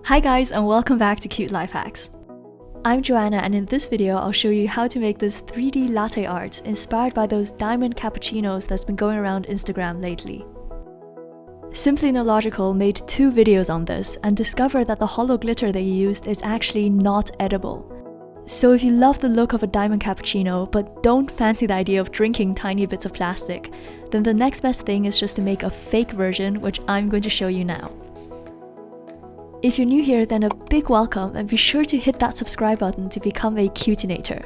Hi guys, and welcome back to Cute Life Hacks. I'm Joanna, and in this video I'll show you how to make this 3D latte art inspired by those diamond cappuccinos that's been going around Instagram lately. Simply No Logical made 2 videos on this and discovered that the hollow glitter they used is actually not edible. So if you love the look of a diamond cappuccino but don't fancy the idea of drinking tiny bits of plastic, then the next best thing is just to make a fake version, which I'm going to show you now. If you're new here, then a big welcome, and be sure to hit that subscribe button to become a cutinator.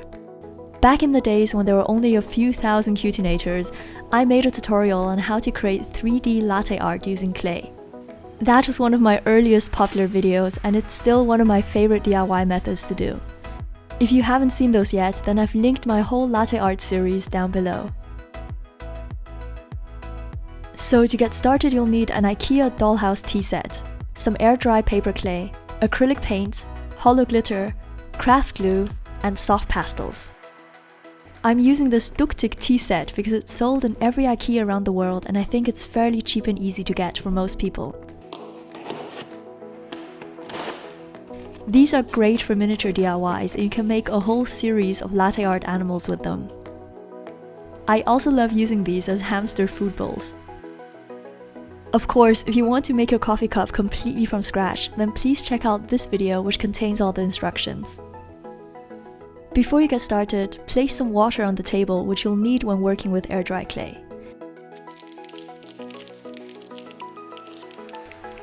Back in the days when there were only a few thousand cutinators, I made a tutorial on how to create 3D latte art using clay. That was one of my earliest popular videos, and it's still one of my favorite DIY methods to do. If you haven't seen those yet, then I've linked my whole latte art series down below. So to get started, you'll need an IKEA dollhouse tea set, some air dry paper clay, acrylic paint, hollow glitter, craft glue, and soft pastels. I'm using this Duktik tea set because it's sold in every IKEA around the world, and I think it's fairly cheap and easy to get for most people. These are great for miniature DIYs, and you can make a whole series of latte art animals with them. I also love using these as hamster food bowls. Of course, if you want to make your coffee cup completely from scratch, then please check out this video, which contains all the instructions. Before you get started, place some water on the table, which you'll need when working with air dry clay.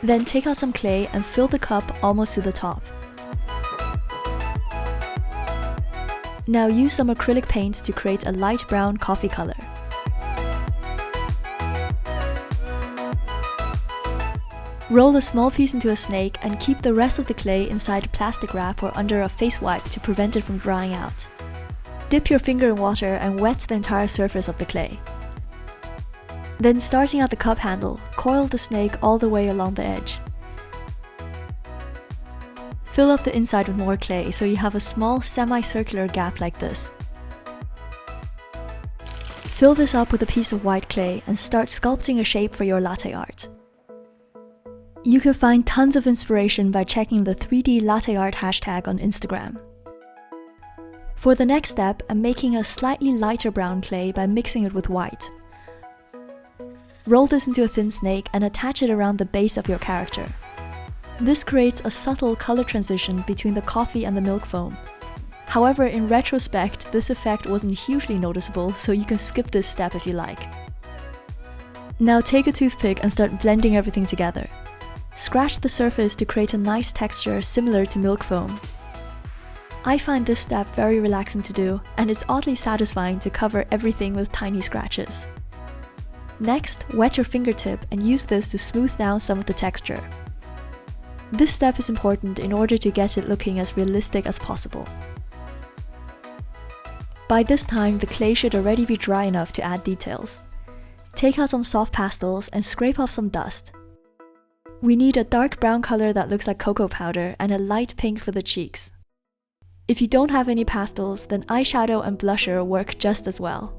Then take out some clay and fill the cup almost to the top. Now use some acrylic paint to create a light brown coffee color. Roll a small piece into a snake and keep the rest of the clay inside a plastic wrap or under a face wipe to prevent it from drying out. Dip your finger in water and wet the entire surface of the clay. Then, starting at the cup handle, coil the snake all the way along the edge. Fill up the inside with more clay so you have a small semicircular gap like this. Fill this up with a piece of white clay and start sculpting a shape for your latte art. You can find tons of inspiration by checking the 3D latte art hashtag on Instagram. For the next step, I'm making a slightly lighter brown clay by mixing it with white. Roll this into a thin snake and attach it around the base of your character. This creates a subtle color transition between the coffee and the milk foam. However, in retrospect, this effect wasn't hugely noticeable, so you can skip this step if you like. Now take a toothpick and start blending everything together. Scratch the surface to create a nice texture similar to milk foam. I find this step very relaxing to do, and it's oddly satisfying to cover everything with tiny scratches. Next, wet your fingertip and use this to smooth down some of the texture. This step is important in order to get it looking as realistic as possible. By this time, the clay should already be dry enough to add details. Take out some soft pastels and scrape off some dust. We need a dark brown color that looks like cocoa powder and a light pink for the cheeks. If you don't have any pastels, then eyeshadow and blusher work just as well.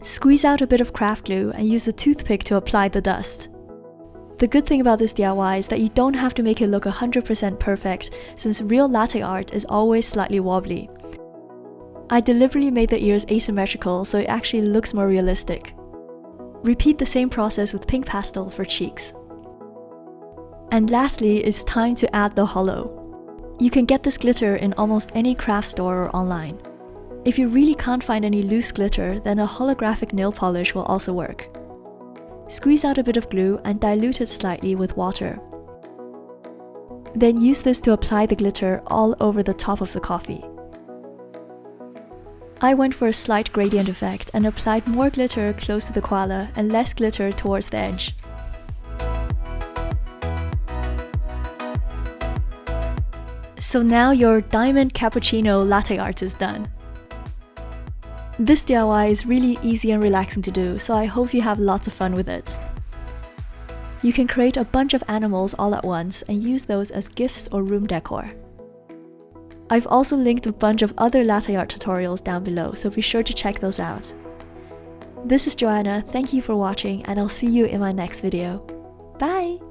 Squeeze out a bit of craft glue and use a toothpick to apply the dust. The good thing about this DIY is that you don't have to make it look 100% perfect, since real latte art is always slightly wobbly. I deliberately made the ears asymmetrical so it actually looks more realistic. Repeat the same process with pink pastel for cheeks. And lastly, it's time to add the hollow. You can get this glitter in almost any craft store or online. If you really can't find any loose glitter, then a holographic nail polish will also work. Squeeze out a bit of glue and dilute it slightly with water. Then use this to apply the glitter all over the top of the coffee. I went for a slight gradient effect and applied more glitter close to the koala and less glitter towards the edge. So now your diamond cappuccino latte art is done. This DIY is really easy and relaxing to do, so I hope you have lots of fun with it. You can create a bunch of animals all at once and use those as gifts or room decor. I've also linked a bunch of other latte art tutorials down below, so be sure to check those out. This is Joanna, thank you for watching, and I'll see you in my next video. Bye!